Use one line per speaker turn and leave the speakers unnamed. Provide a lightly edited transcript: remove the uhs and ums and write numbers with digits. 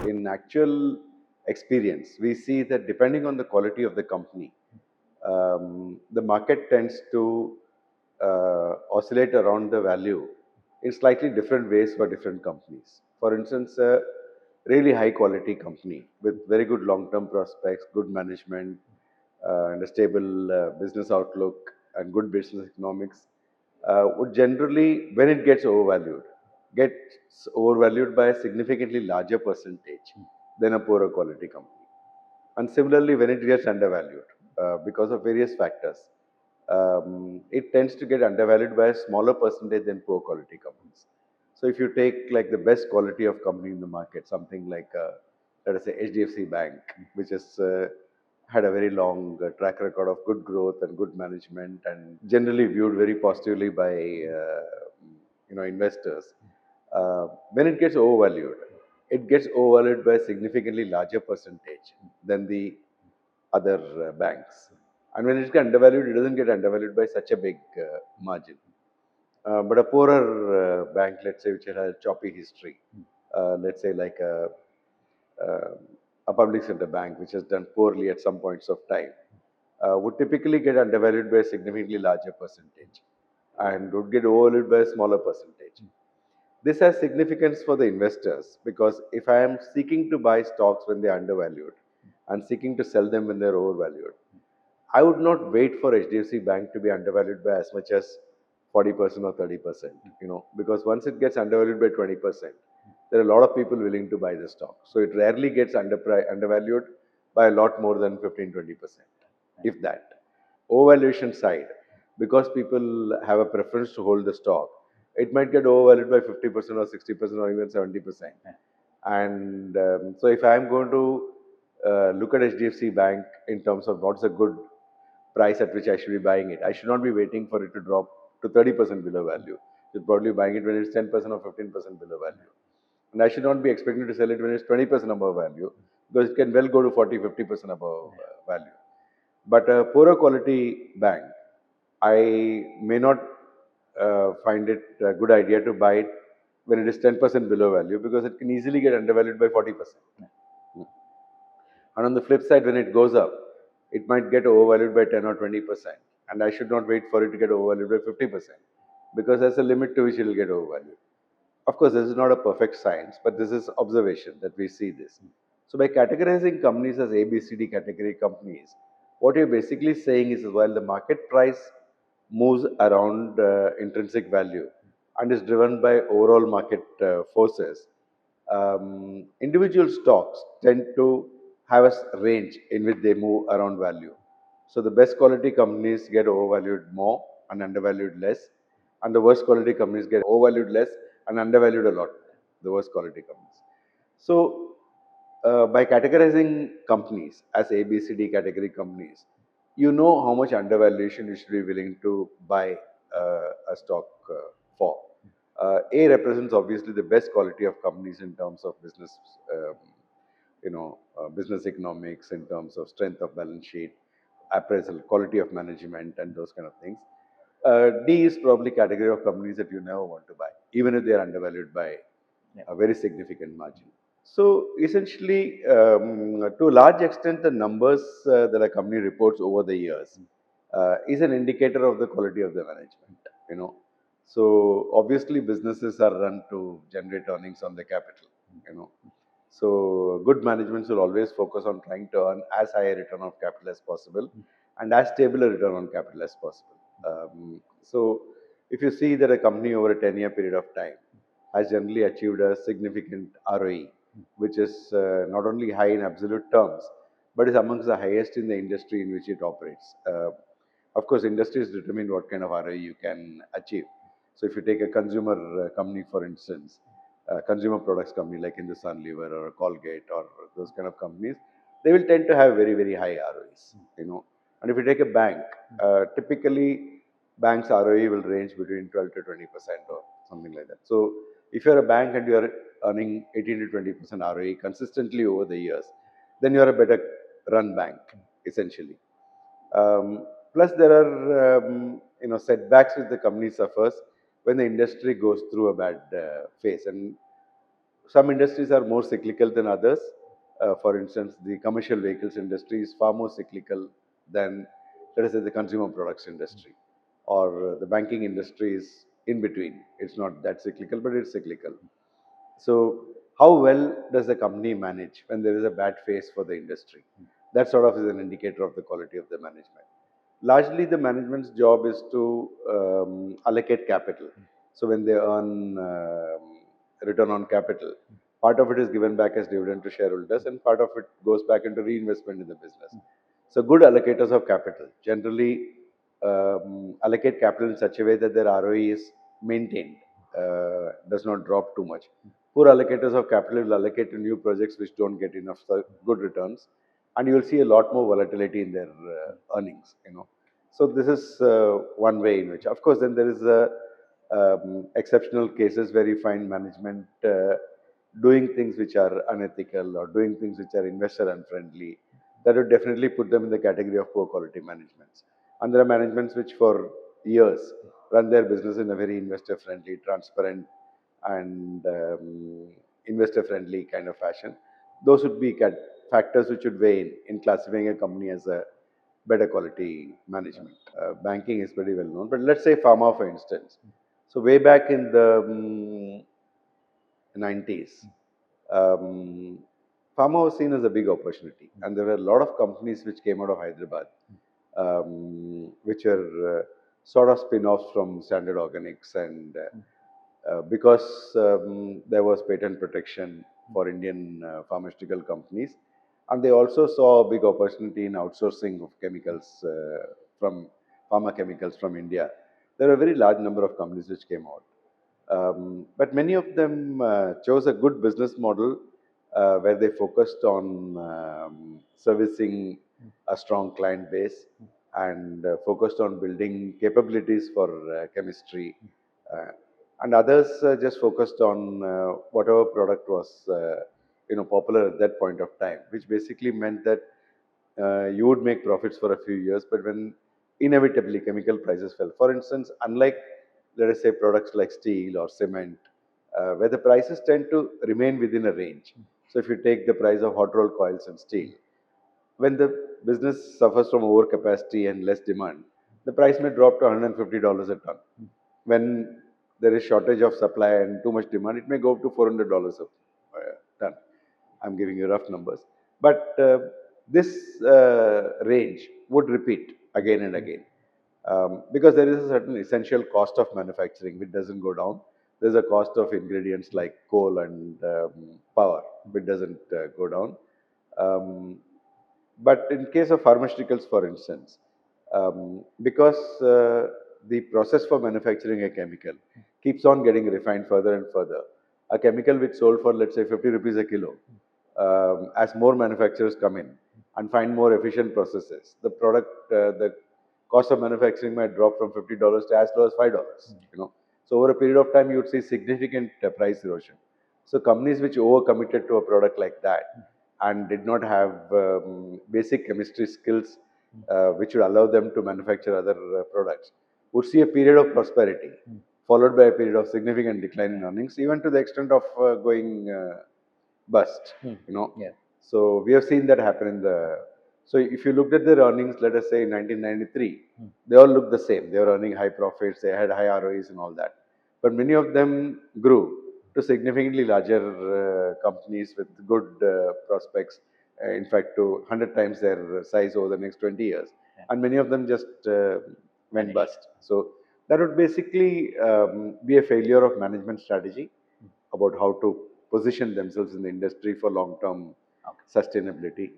in actual experience, we see that depending on the quality of the company, the market tends to oscillate around the value in slightly different ways for different companies. For instance, a really high quality company with very good long term prospects, good management, and a stable business outlook and good business economics would generally, when it gets overvalued by a significantly larger percentage than a poorer quality company. And similarly, when it gets undervalued because of various factors, it tends to get undervalued by a smaller percentage than poor quality companies. So if you take like the best quality of company in the market, something like let us say HDFC Bank, which has had a very long track record of good growth and good management, and generally viewed very positively by investors. When it gets overvalued by a significantly larger percentage than the other banks. And when it gets undervalued, it doesn't get undervalued by such a big margin. But a poorer bank, let's say, which has a choppy history, let's say like uh, a public sector bank which has done poorly at some points of time, would typically get undervalued by a significantly larger percentage and would get overvalued by a smaller percentage. This has significance for the investors because if I am seeking to buy stocks when they are undervalued and seeking to sell them when they're overvalued, I would not wait for HDFC Bank to be undervalued by as much as 40% or 30%, because once it gets undervalued by 20%, there are a lot of people willing to buy the stock. So it rarely gets undervalued by a lot more than 15-20%, if that. Overvaluation side, because people have a preference to hold the stock, it might get overvalued by 50% or 60% or even 70%. And so if I am going to look at HDFC Bank in terms of what's a good price at which I should be buying it, I should not be waiting for it to drop to 30% below value. I should probably buying it when it's 10% or 15% below value. And I should not be expecting to sell it when it's 20% above value, because it can well go to 40-50% above value. But a poorer quality bank, I may not find it a good idea to buy it when it is 10% below value, because it can easily get undervalued by 40%. And on the flip side, when it goes up, it might get overvalued by 10 or 20%. And I should not wait for it to get overvalued by 50%, because there's a limit to which it will get overvalued. Of course, this is not a perfect science, but this is observation that we see this. So by categorizing companies as A, B, C, D category companies, what you're basically saying is while the market price moves around intrinsic value and is driven by overall market forces, individual stocks tend to have a range in which they move around value. So the best quality companies get overvalued more and undervalued less, and the worst quality companies get overvalued less and undervalued a lot. The worst quality companies. So by categorizing companies as A, B, C, D category companies, you know how much undervaluation you should be willing to buy a stock for. A represents obviously the best quality of companies in terms of business, business economics, in terms of strength of balance sheet, appraisal, quality of management, and those kind of things. D is probably category of companies that you never want to buy, even if they are undervalued by a very significant margin. So essentially, to a large extent, the numbers that a company reports over the years is an indicator of the quality of the management. You know, so obviously businesses are run to generate earnings on the capital. You know, so good management will always focus on trying to earn as high a return on capital as possible and as stable a return on capital as possible. So if you see that a company over a 10-year period of time has generally achieved a significant ROE, which is not only high in absolute terms, but is amongst the highest in the industry in which it operates. Of course, industries determine what kind of ROE you can achieve. So if you take a consumer company, for instance, a consumer products company like Hindustan Lever or a Colgate or those kind of companies, they will tend to have very, very high ROEs, And if you take a bank, typically banks ROE will range between 12 to 20% or something like that. So if you're a bank and you're earning 18 to 20% ROE consistently over the years, then you're a better run bank, essentially. Plus, there are setbacks which the company suffers when the industry goes through a bad phase, and some industries are more cyclical than others. For instance, the commercial vehicles industry is far more cyclical than, let us say, the consumer products industry, or the banking industry is in between. It's not that cyclical, but it's cyclical. So, how well does the company manage when there is a bad phase for the industry? That sort of is an indicator of the quality of the management. Largely, the management's job is to allocate capital. So, when they earn return on capital, part of it is given back as dividend to shareholders, and part of it goes back into reinvestment in the business. So, good allocators of capital generally allocate capital in such a way that their ROE is maintained, does not drop too much. Poor allocators of capital will allocate to new projects which don't get enough good returns, and you will see a lot more volatility in their earnings. So this is one way in which, of course, then there is a exceptional cases where you find management doing things which are unethical or doing things which are investor unfriendly. That would definitely put them in the category of poor quality managements. And there are managements which for years run their business in a very investor friendly, transparent, and investor friendly kind of fashion. Those would be factors which would weigh in classifying a company as a better quality management. Banking is pretty well known, but let's say pharma, for instance. So way back in the 90s, um, pharma was seen as a big opportunity, and there were a lot of companies which came out of Hyderabad, which are sort of spin-offs from Standard Organics, and because there was patent protection for Indian pharmaceutical companies, and they also saw a big opportunity in outsourcing of chemicals from pharma chemicals from India. There were a very large number of companies which came out. But many of them chose a good business model where they focused on servicing a strong client base and focused on building capabilities for chemistry. Uh, and others just focused on whatever product was popular at that point of time, which basically meant that you would make profits for a few years, but when inevitably chemical prices fell, for instance, unlike, let us say, products like steel or cement, where the prices tend to remain within a range. So if you take the price of hot rolled coils and steel, when the business suffers from overcapacity and less demand, the price may drop to $150 a ton. When there is shortage of supply and too much demand, it may go up to $400 a ton. I'm giving you rough numbers. But this range would repeat again and again because there is a certain essential cost of manufacturing which doesn't go down. There's a cost of ingredients like coal and power which doesn't go down. Um, but in case of pharmaceuticals, for instance, because the process for manufacturing a chemical keeps on getting refined further and further, a chemical which sold for, let's say, 50 rupees a kilo, as more manufacturers come in and find more efficient processes, the cost of manufacturing might drop from $50 to as low as $5. So over a period of time, you would see significant price erosion. So companies which overcommitted to a product like that and did not have basic chemistry skills which would allow them to manufacture other products would see a period of prosperity followed by a period of significant decline in earnings, even to the extent of going bust.
Yeah.
So we have seen that happen in the. So if you looked at their earnings, let us say in 1993, they all looked the same. They were earning high profits, they had high ROEs and all that. But many of them grew to significantly larger companies with good prospects. In fact, to 100 times their size over the next 20 years.
Yeah.
And many of them just went
Vanished.
bust. So that would basically be a failure of management strategy about how to position themselves in the industry for long term
Okay.
sustainability.